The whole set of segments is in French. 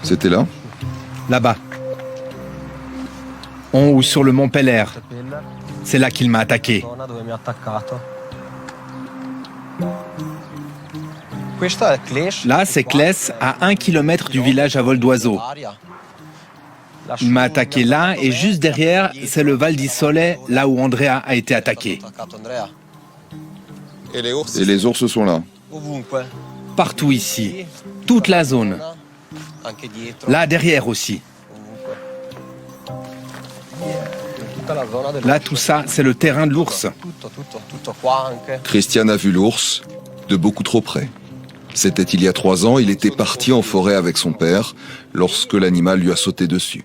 C'était là? Là-bas. En haut sur le mont Peller. C'est là qu'il m'a attaqué. Là, c'est Kles, à 1 kilomètre du village à vol d'oiseau. Il m'a attaqué là, et juste derrière, c'est le Val di Sole, là où Andrea a été attaqué. Et les ours sont là? Partout ici, toute la zone. Là, derrière aussi. Là, tout ça, c'est le terrain de l'ours. Christian a vu l'ours de beaucoup trop près. C'était il y a 3 ans, il était parti en forêt avec son père lorsque l'animal lui a sauté dessus.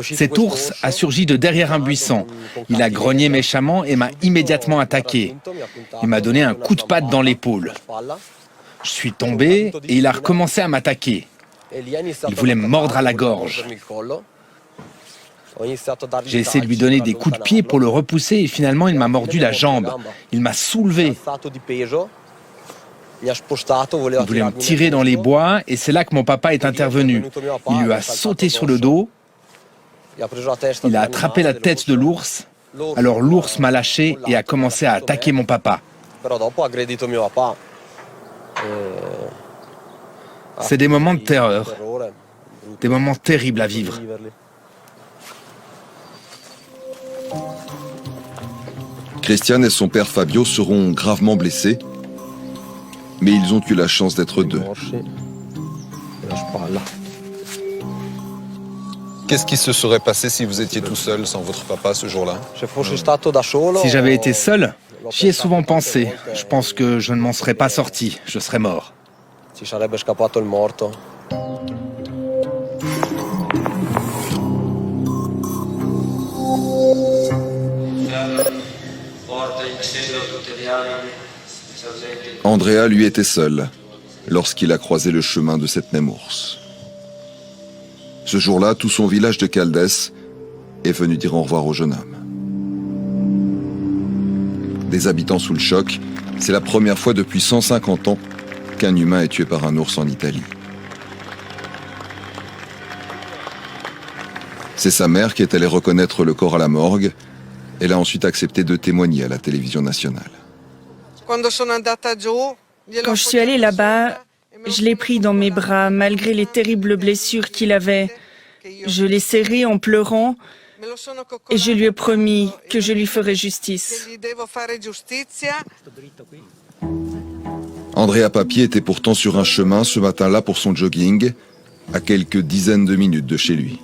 Cet ours a surgi de derrière un buisson. Il a grogné méchamment et m'a immédiatement attaqué. Il m'a donné un coup de patte dans l'épaule. Je suis tombé et il a recommencé à m'attaquer. Il voulait me mordre à la gorge. J'ai essayé de lui donner des coups de pied pour le repousser et finalement il m'a mordu la jambe. Il m'a soulevé. Il voulait me tirer dans les bois et c'est là que mon papa est intervenu. Il lui a sauté sur le dos. Il a attrapé la tête de l'ours. Alors l'ours m'a lâché et a commencé à attaquer mon papa. C'est des moments de terreur, des moments terribles à vivre. Christian et son père Fabio seront gravement blessés, mais ils ont eu la chance d'être 2. Qu'est-ce qui se serait passé si vous étiez tout seul sans votre papa ce jour-là? Si j'avais été seul, j'y ai souvent pensé. Je pense que je ne m'en serais pas sorti, je serais mort. Andrea, lui, était seul lorsqu'il a croisé le chemin de cette même ours. Ce jour-là, tout son village de Caldes est venu dire au revoir au jeune homme. Des habitants sous le choc, c'est la première fois depuis 150 ans qu'un humain est tué par un ours en Italie. C'est sa mère qui est allée reconnaître le corps à la morgue. Elle a ensuite accepté de témoigner à la télévision nationale. Quand je suis allée là-bas, je l'ai pris dans mes bras malgré les terribles blessures qu'il avait. Je l'ai serré en pleurant et je lui ai promis que je lui ferai justice. Andrea Papi était pourtant sur un chemin ce matin-là pour son jogging, à quelques dizaines de minutes de chez lui.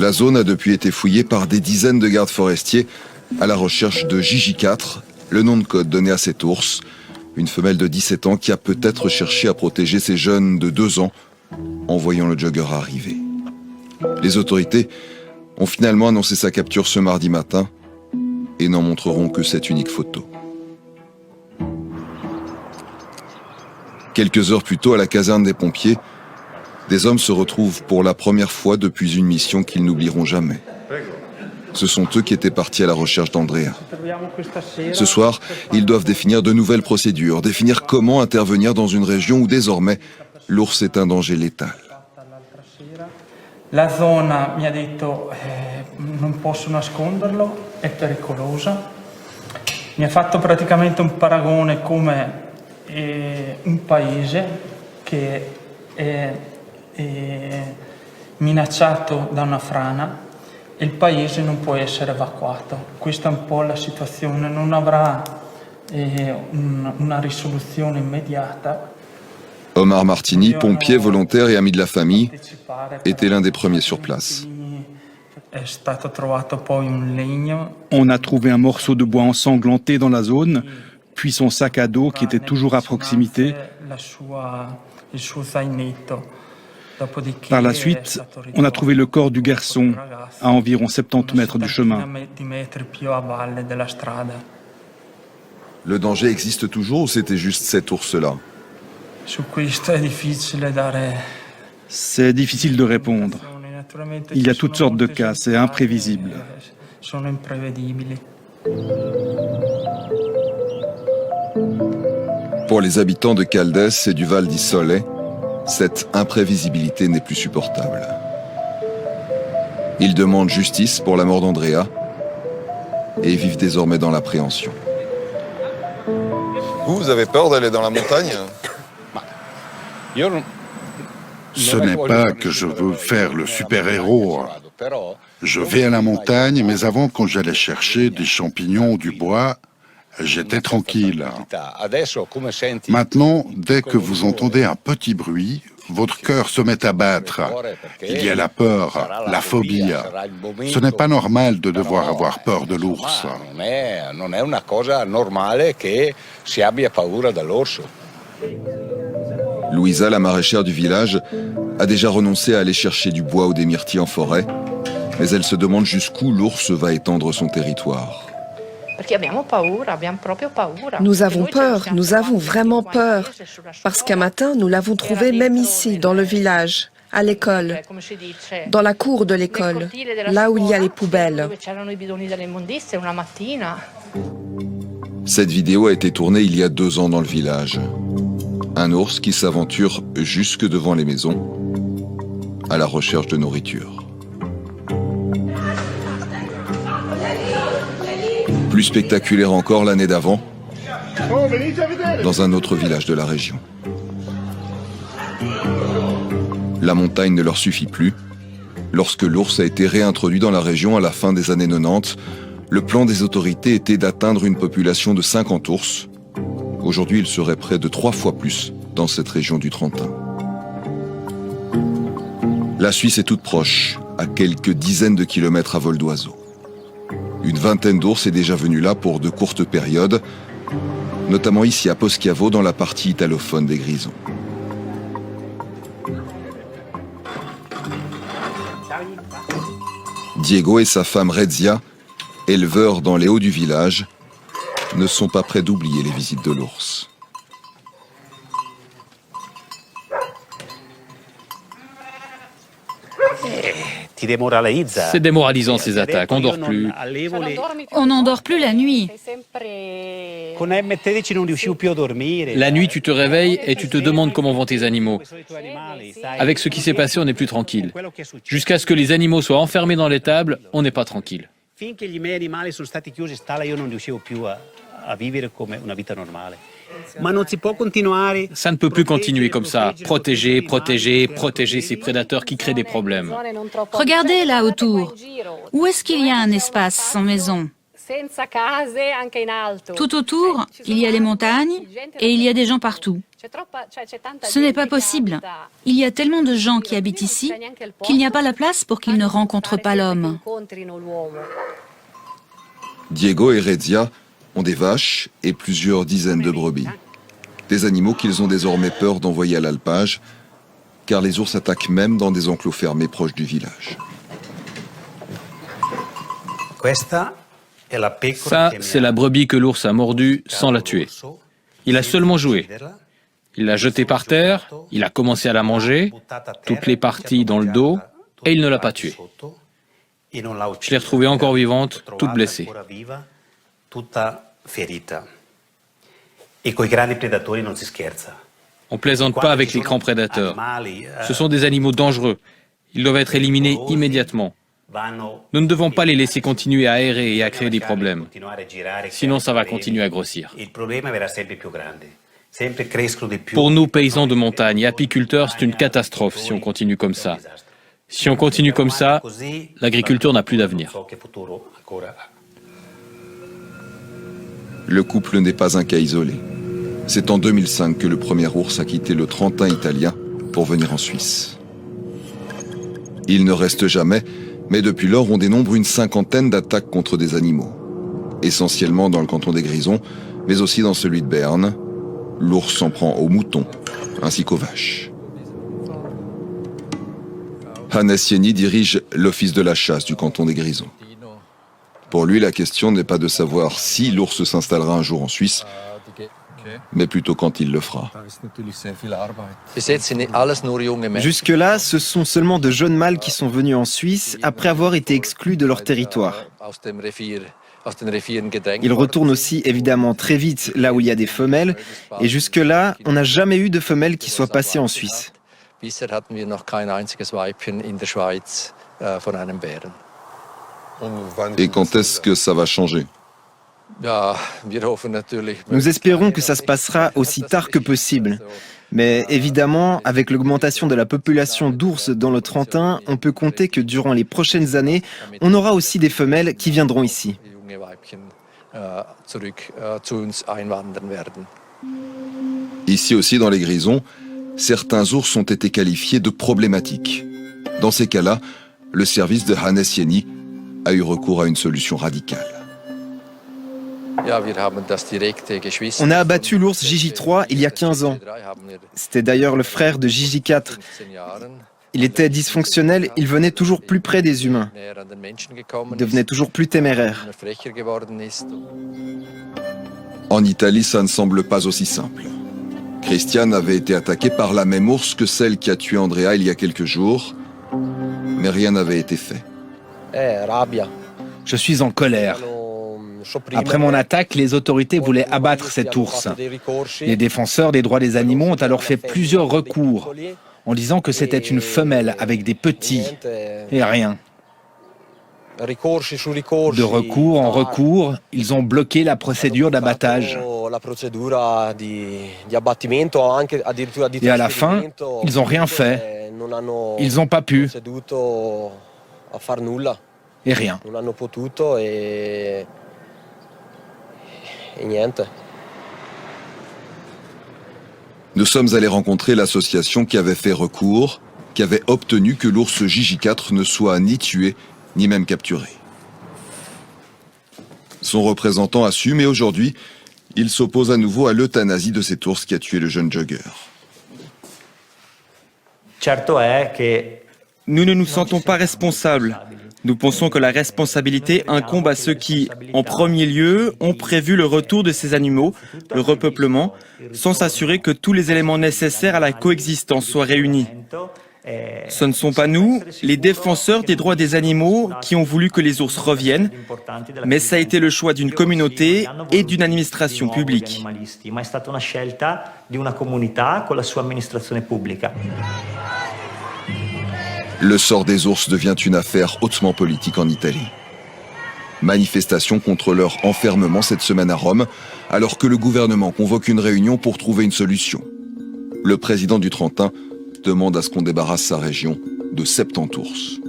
La zone a depuis été fouillée par des dizaines de gardes forestiers à la recherche de JJ4, le nom de code donné à cet ours, une femelle de 17 ans qui a peut-être cherché à protéger ses jeunes de 2 ans en voyant le jogger arriver. Les autorités ont finalement annoncé sa capture ce mardi matin et n'en montreront que cette unique photo. Quelques heures plus tôt, à la caserne des pompiers, des hommes se retrouvent pour la première fois depuis une mission qu'ils n'oublieront jamais. Ce sont eux qui étaient partis à la recherche d'Andrea. Ce soir, ils doivent définir de nouvelles procédures, définir comment intervenir dans une région où désormais l'ours est un danger létal. La zona mi ha detto non posso nasconderlo, è pericolosa. Mi ha fatto praticamente un paragone come un paese che è minacciato da una frana e il paese non può essere evacuato. Questa è un po' la situazione, non avrà una risoluzione immediata. Omar Martini, pompier volontaire et ami de la famille, était l'un des premiers sur place. On a trouvé un morceau de bois ensanglanté dans la zone, puis son sac à dos qui était toujours à proximité. Par la suite, on a trouvé le corps du garçon à environ 70 mètres du chemin. Le danger existe toujours ou c'était juste cet ours-là? Su questo è difficile dare. C'est difficile de répondre. Il y a toutes sortes de cas, c'est imprévisible. Sono imprevedibili. Pour les habitants de Caldes et du Val di Sole, cette imprévisibilité n'est plus supportable. Ils demandent justice pour la mort d'Andrea et vivent désormais dans l'appréhension. Vous avez peur d'aller dans la montagne ? Ce n'est pas que je veux faire le super-héros. Je vais à la montagne, mais avant, quand j'allais chercher des champignons ou du bois, j'étais tranquille. Maintenant, dès que vous entendez un petit bruit, votre cœur se met à battre. Il y a la peur, la phobie. Ce n'est pas normal de devoir avoir peur de l'ours. Louisa, la maraîchère du village, a déjà renoncé à aller chercher du bois ou des myrtilles en forêt, mais elle se demande jusqu'où l'ours va étendre son territoire. Nous avons peur, nous avons vraiment peur, parce qu'un matin, nous l'avons trouvé même ici, dans le village, à l'école, dans la cour de l'école, là où il y a les poubelles. Cette vidéo a été tournée il y a 2 ans dans le village. Un ours qui s'aventure jusque devant les maisons, à la recherche de nourriture. Plus spectaculaire encore l'année d'avant, dans un autre village de la région. La montagne ne leur suffit plus. Lorsque l'ours a été réintroduit dans la région à la fin des années 90, le plan des autorités était d'atteindre une population de 50 ours. Aujourd'hui, il serait près de 3 fois plus dans cette région du Trentin. La Suisse est toute proche, à quelques dizaines de kilomètres à vol d'oiseau. Une vingtaine d'ours est déjà venue là pour de courtes périodes, notamment ici à Poschiavo dans la partie italophone des Grisons. Diego et sa femme Rezia, éleveurs dans les hauts du village, ne sont pas prêts d'oublier les visites de l'ours. C'est démoralisant ces attaques, on dort plus. On n'endort plus la nuit. La nuit, tu te réveilles et tu te demandes comment vont tes animaux. Avec ce qui s'est passé, on n'est plus tranquille. Jusqu'à ce que les animaux soient enfermés dans l'étable, on n'est pas tranquille. Ça ne peut plus continuer comme ça. Protéger, protéger, protéger ces prédateurs qui créent des problèmes. Regardez là autour. Où est-ce qu'il y a un espace sans maison? Tout autour, il y a les montagnes et il y a des gens partout. Ce n'est pas possible. Il y a tellement de gens qui habitent ici qu'il n'y a pas la place pour qu'ils ne rencontrent pas l'homme. Diego et Rezia ont des vaches et plusieurs dizaines de brebis. Des animaux qu'ils ont désormais peur d'envoyer à l'alpage, car les ours attaquent même dans des enclos fermés proches du village. Ça, c'est la brebis que l'ours a mordue sans la tuer. Il a seulement joué. Il l'a jetée par terre, il a commencé à la manger, toutes les parties dans le dos, et il ne l'a pas tuée. Je l'ai retrouvée encore vivante, toute blessée. On plaisante pas avec les grands prédateurs. Ce sont des animaux dangereux. Ils doivent être éliminés immédiatement. Nous ne devons pas les laisser continuer à errer et à créer des problèmes. Sinon, ça va continuer à grossir. Pour nous, paysans de montagne et apiculteurs, c'est une catastrophe si on continue comme ça. Si on continue comme ça, l'agriculture n'a plus d'avenir. Le couple n'est pas un cas isolé. C'est en 2005 que le premier ours a quitté le Trentin italien pour venir en Suisse. Il ne reste jamais, mais depuis lors on dénombre une 50aine d'attaques contre des animaux. Essentiellement dans le canton des Grisons, mais aussi dans celui de Berne. L'ours s'en prend aux moutons, ainsi qu'aux vaches. Hannes Jenny dirige l'office de la chasse du canton des Grisons. Pour lui, la question n'est pas de savoir si l'ours s'installera un jour en Suisse, mais plutôt quand il le fera. Jusque-là, ce sont seulement de jeunes mâles qui sont venus en Suisse après avoir été exclus de leur territoire. Ils retournent aussi évidemment très vite là où il y a des femelles, et jusque-là, on n'a jamais eu de femelle qui soit passée en Suisse. Et quand est-ce que ça va changer? Nous espérons que ça se passera aussi tard que possible. Mais évidemment, avec l'augmentation de la population d'ours dans le Trentin, on peut compter que durant les prochaines années, on aura aussi des femelles qui viendront ici. Ici aussi, dans les Grisons, certains ours ont été qualifiés de problématiques. Dans ces cas-là, le service de Hannes Jenny a eu recours à une solution radicale. On a abattu l'ours Gigi3 il y a 15 ans. C'était d'ailleurs le frère de Gigi4. Il était dysfonctionnel, il venait toujours plus près des humains. Il devenait toujours plus téméraire. En Italie, ça ne semble pas aussi simple. Christiane avait été attaquée par la même ours que celle qui a tué Andrea il y a quelques jours, mais rien n'avait été fait. Je suis en colère. Après mon attaque, les autorités voulaient abattre cet ours. Les défenseurs des droits des animaux ont alors fait plusieurs recours, en disant que c'était une femelle avec des petits, et rien. De recours en recours, ils ont bloqué la procédure d'abattage. Et à la fin, ils n'ont rien fait. Ils n'ont pas pu. Et rien. Nous sommes allés rencontrer l'association qui avait fait recours, qui avait obtenu que l'ours Gigi4 ne soit ni tué, ni même capturé. Son représentant assume et aujourd'hui, il s'oppose à nouveau à l'euthanasie de cet ours qui a tué le jeune jogger. Nous ne nous sentons pas responsables. Nous pensons que la responsabilité incombe à ceux qui, en premier lieu, ont prévu le retour de ces animaux, le repeuplement, sans s'assurer que tous les éléments nécessaires à la coexistence soient réunis. Ce ne sont pas nous, les défenseurs des droits des animaux, qui ont voulu que les ours reviennent, mais ça a été le choix d'une communauté et d'une administration publique. Le sort des ours devient une affaire hautement politique en Italie. Manifestation contre leur enfermement cette semaine à Rome, alors que le gouvernement convoque une réunion pour trouver une solution. Le président du Trentin demande à ce qu'on débarrasse sa région de 70 ours.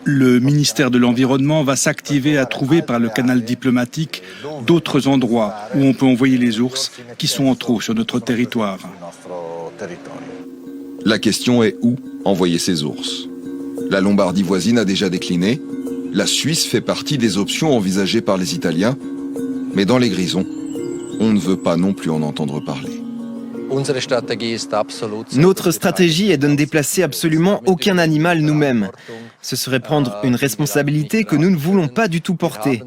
Le ministère de l'Environnement va s'activer à trouver par le canal diplomatique d'autres endroits où on peut envoyer les ours qui sont en trop sur notre territoire. La question est où envoyer ces ours. La Lombardie voisine a déjà décliné, la Suisse fait partie des options envisagées par les Italiens, mais dans les Grisons, on ne veut pas non plus en entendre parler. Notre stratégie est de ne déplacer absolument aucun animal nous-mêmes. Ce serait prendre une responsabilité que nous ne voulons pas du tout porter.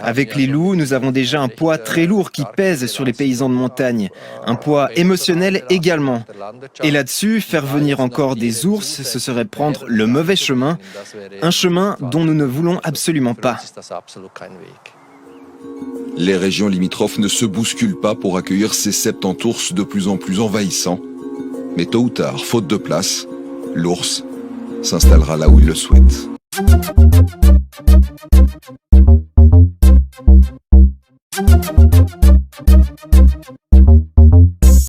Avec les loups, nous avons déjà un poids très lourd qui pèse sur les paysans de montagne, un poids émotionnel également. Et là-dessus, faire venir encore des ours, ce serait prendre le mauvais chemin, un chemin dont nous ne voulons absolument pas. Les régions limitrophes ne se bousculent pas pour accueillir ces 70 ours de plus en plus envahissants. Mais tôt ou tard, faute de place, l'ours s'installera là où il le souhaite.